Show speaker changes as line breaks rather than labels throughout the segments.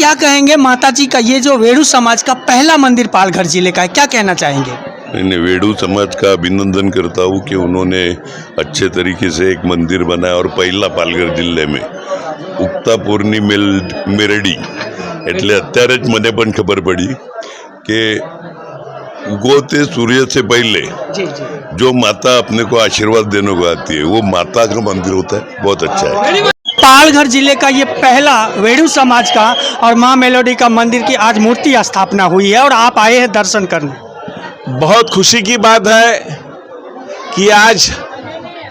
क्या कहेंगे माता जी का ये जो वेड़ू समाज का पहला मंदिर पालघर जिले का है, क्या कहना चाहेंगे?
मैंने वेड़ू समाज का अभिनंदन करता हूँ कि उन्होंने अच्छे तरीके से एक मंदिर बनाया और पहला पालघर जिले में उगता पूर्णी मेरडी એટલે અત્યારે જ મને પણ ખબર પડી કે उगोते सूर्य से पहले जो माता अपने को आशीर्वाद देने को आती है वो माता का मंदिर होता है। बहुत अच्छा है।
पालघर जिले का ये पहला वेड़ू समाज का और माँ मेलोडी का मंदिर की आज मूर्ति स्थापना हुई है और आप आए हैं दर्शन करने।
बहुत खुशी की बात है कि आज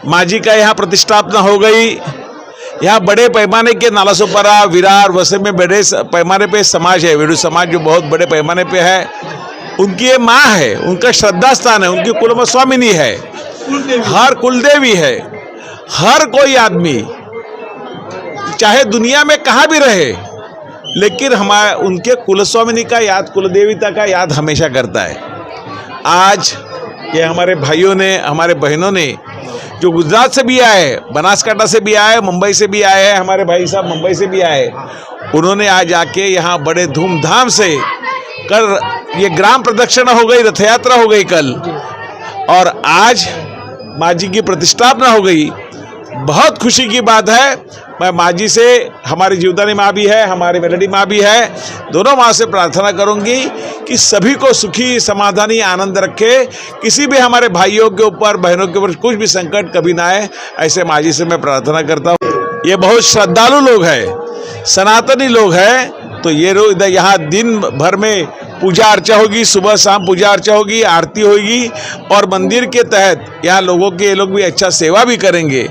माँ जी का यहाँ प्रतिष्ठापना हो गई। यहाँ बड़े पैमाने के नालासोपारा, विरार, वसे में बड़े पैमाने पे समाज है। वेड़ू समाज जो बहुत बड़े पैमाने पे है, उनकी ये माँ है, उनका श्रद्धा स्थान है, उनकी कुल स्वामिनी है, हर कुलदेवी है। हर कोई आदमी चाहे दुनिया में कहाँ भी रहे, लेकिन हमारे उनके कुलस्वामिनी का याद, कुलदेवता का याद हमेशा करता है। आज ये हमारे भाइयों ने, हमारे बहनों ने जो गुजरात से भी आए, बनासकांठा से भी आए, मुंबई से भी आए हैं, हमारे भाई साहब मुंबई से भी आए, उन्होंने आज आके यहाँ बड़े धूमधाम से कल ये ग्राम प्रदक्षिणा हो गई, रथ यात्रा हो गई कल, और आज माँ जी की प्रतिष्ठापना हो गई। बहुत खुशी की बात है। मैं माँ जी से, हमारी जीवदानी माँ भी है, हमारी मेलोडी माँ भी है, दोनों माँ से प्रार्थना करूंगी कि सभी को सुखी, समाधानी, आनंद रखे। किसी भी हमारे भाइयों के ऊपर, बहनों के ऊपर कुछ भी संकट कभी ना आए, ऐसे माँ जी से मैं प्रार्थना करता हूँ। ये बहुत श्रद्धालु लोग हैं, सनातनी लोग हैं, तो ये लोग यहाँ दिन भर में पूजा अर्चा होगी, सुबह शाम पूजा अर्चा होगी, आरती होगी, और मंदिर के तहत यहाँ लोगों के, ये लोग भी अच्छा सेवा भी करेंगे,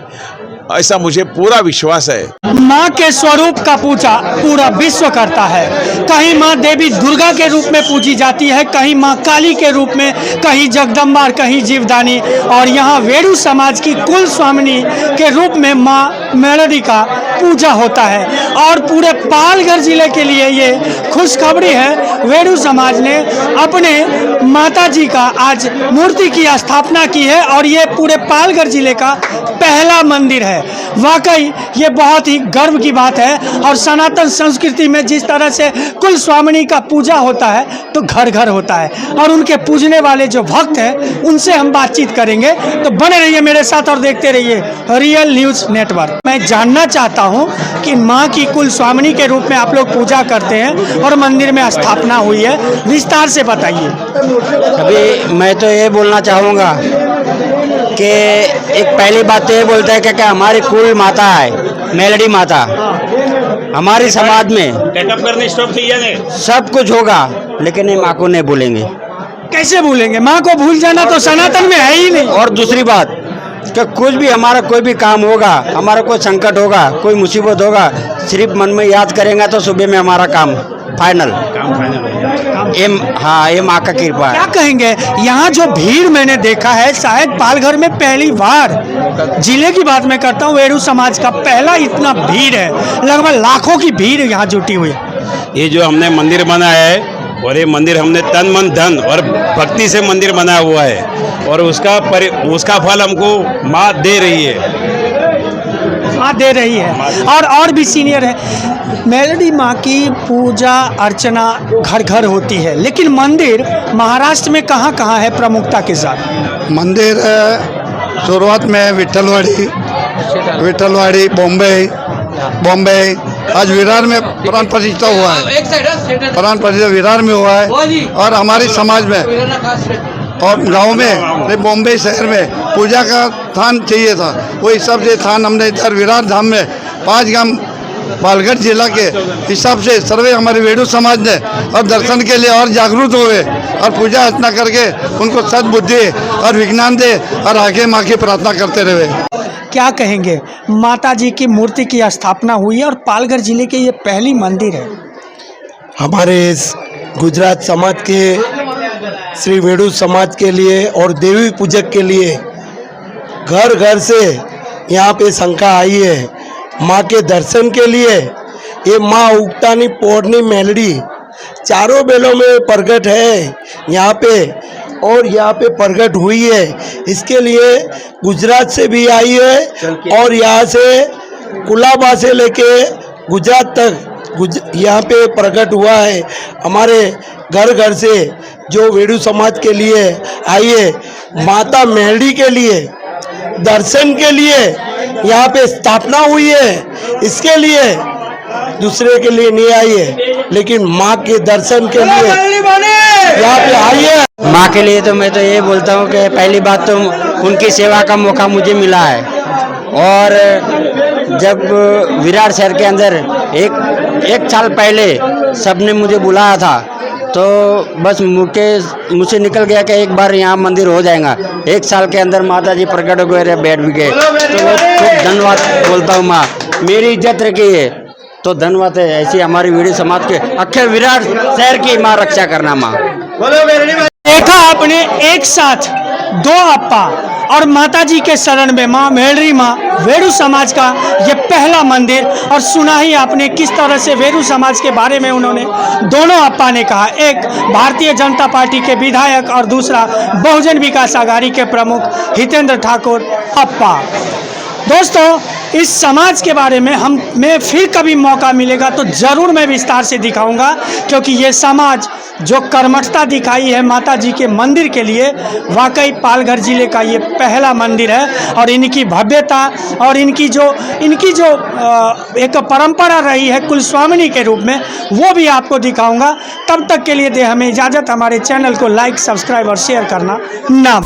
ऐसा मुझे पूरा विश्वास है।
माँ के स्वरूप का पूजा पूरा विश्व करता है। कहीं माँ देवी दुर्गा के रूप में पूजी जाती है, कहीं माँ काली के रूप में, कहीं जगदम्बा, कहीं जीवदानी, और यहाँ वेड़ू समाज की कुल स्वामिनी के रूप में माँ मेलोडी का पूजा होता है। और पूरे पालघर जिले के लिए ये खुशखबरी है, वेड़ू समाज ने अपने माता जी का आज मूर्ति की स्थापना की है और ये पूरे पालघर जिले का पहला मंदिर है। वाकई ये बहुत ही गर्व की बात है। और सनातन संस्कृति में जिस तरह से कुल स्वामिनी का पूजा होता है तो घर घर होता है, और उनके पूजने वाले जो भक्त हैं उनसे हम बातचीत करेंगे। तो बने रहिए मेरे साथ और देखते रहिए रियल न्यूज़ नेटवर्क। मैं जानना चाहता हूं कि माँ की कुल स्वामिनी के रूप में आप लोग पूजा करते हैं और मंदिर में स्थापना हुई है, विस्तार से बताइए।
अभी मैं तो ये बोलना चाहूँगा कि एक पहली बात तो ये बोलता है कि हमारी कुल माता है मेलोडी माता। हमारी समाज में सब कुछ होगा, लेकिन ये माँ को नहीं भूलेंगे।
कैसे भूलेंगे? माँ को भूल जाना तो सनातन में है ही नहीं।
और दूसरी बात कि कुछ भी हमारा कोई भी काम होगा, हमारा कोई संकट होगा, कोई मुसीबत होगा, सिर्फ मन में याद करेंगे तो सुबह में हमारा काम फाइनल। हाँ, ये माँ का कृपा है।
क्या कहेंगे? यहाँ जो भीड़ मैंने देखा है, शायद पालघर में पहली बार, जिले की बात मैं करता हूँ, वेड़ू समाज का पहला इतना भीड़ है, लगभग लाखों की भीड़ यहाँ जुटी हुई है।
ये जो हमने मंदिर बनाया है, और ये मंदिर हमने तन मन धन और भक्ति से मंदिर बनाया हुआ है, और उसका फल हमको माँ दे रही है।
माँ दे रही है और भी सीनियर है। मेलोडी माँ की पूजा अर्चना घर घर होती है, लेकिन मंदिर महाराष्ट्र में कहाँ कहाँ है प्रमुखता के साथ?
मंदिर शुरुआत में विठलवाड़ी, बॉम्बे, आज विरार में प्राण प्रतिष्ठा हुआ है, प्राण प्रतिष्ठा विरार में हुआ है, और हमारी समाज में और गांव में, बॉम्बे शहर में पूजा का स्थान चाहिए था, वो हिसाब से स्थान हमने इधर विरार धाम में 5 गांव पालघर जिला के हिसाब से सर्वे हमारे वेड़ू समाज ने और दर्शन के लिए और जागरूक हुए और पूजा अर्चना करके उनको सद्बुद्धि और विज्ञान दे और आगे माँ की प्रार्थना करते रहे।
क्या कहेंगे? माता जी की मूर्ति की स्थापना हुई है और पालघर जिले के ये पहली मंदिर है।
हमारे इस गुजरात समाज के श्री वेड़ू समाज के लिए और देवी पूजक के लिए घर घर से यहाँ पे संख्या आई है माँ के दर्शन के लिए। ये माँ उगतानी पौर्णी मेलोडी चारों बेलों में प्रकट है यहाँ पे, और यहाँ पे प्रकट हुई है। इसके लिए गुजरात से भी आई है और यहाँ से कुलाबा से लेके गुजरात तक यहाँ पे प्रकट हुआ है। हमारे घर घर से जो वेडू समाज के लिए आई है, माता मेलडी के लिए दर्शन के लिए यहाँ पे स्थापना हुई है, इसके लिए दूसरे के लिए नहीं आई है, लेकिन माँ के दर्शन के लिए यहाँ पे आई है।
माँ के लिए तो मैं तो ये बोलता हूँ कि पहली बात तो उनकी सेवा का मौका मुझे मिला है, और जब विरार शहर के अंदर एक साल पहले सबने मुझे बुलाया था, तो बस मुझसे निकल गया कि एक बार यहाँ मंदिर हो जाएगा। एक साल के अंदर माता जी प्रकट हो गए, बैठ भी गए। तो मैं खूब धन्यवाद बोलता हूँ, माँ मेरी इज्जत रखी है, तो धन्यवाद है। ऐसी हमारी वीडियो समाज के अक्षर विराट शहर की माँ रक्षा करना। माँ
देखा आपने एक साथ दो अप्पा और माताजी के शरण में माँ मेलडी माँ वेडू समाज का ये पहला मंदिर, और सुना ही आपने किस तरह से वेडू समाज के बारे में उन्होंने दोनों अप्पा ने कहा, एक भारतीय जनता पार्टी के विधायक और दूसरा बहुजन विकास आघाड़ी के प्रमुख हितेंद्र ठाकुर अप्पा। दोस्तों, इस समाज के बारे में मैं फिर कभी मौका मिलेगा तो ज़रूर मैं विस्तार से दिखाऊंगा, क्योंकि ये समाज जो कर्मठता दिखाई है माता जी के मंदिर के लिए, वाकई पालघर जिले का ये पहला मंदिर है। और इनकी भव्यता और इनकी जो एक परंपरा रही है कुलस्वामिनी के रूप में, वो भी आपको दिखाऊंगा। तब तक के लिए दे हमें इजाज़त। हमारे चैनल को लाइक, सब्सक्राइब और शेयर करना ना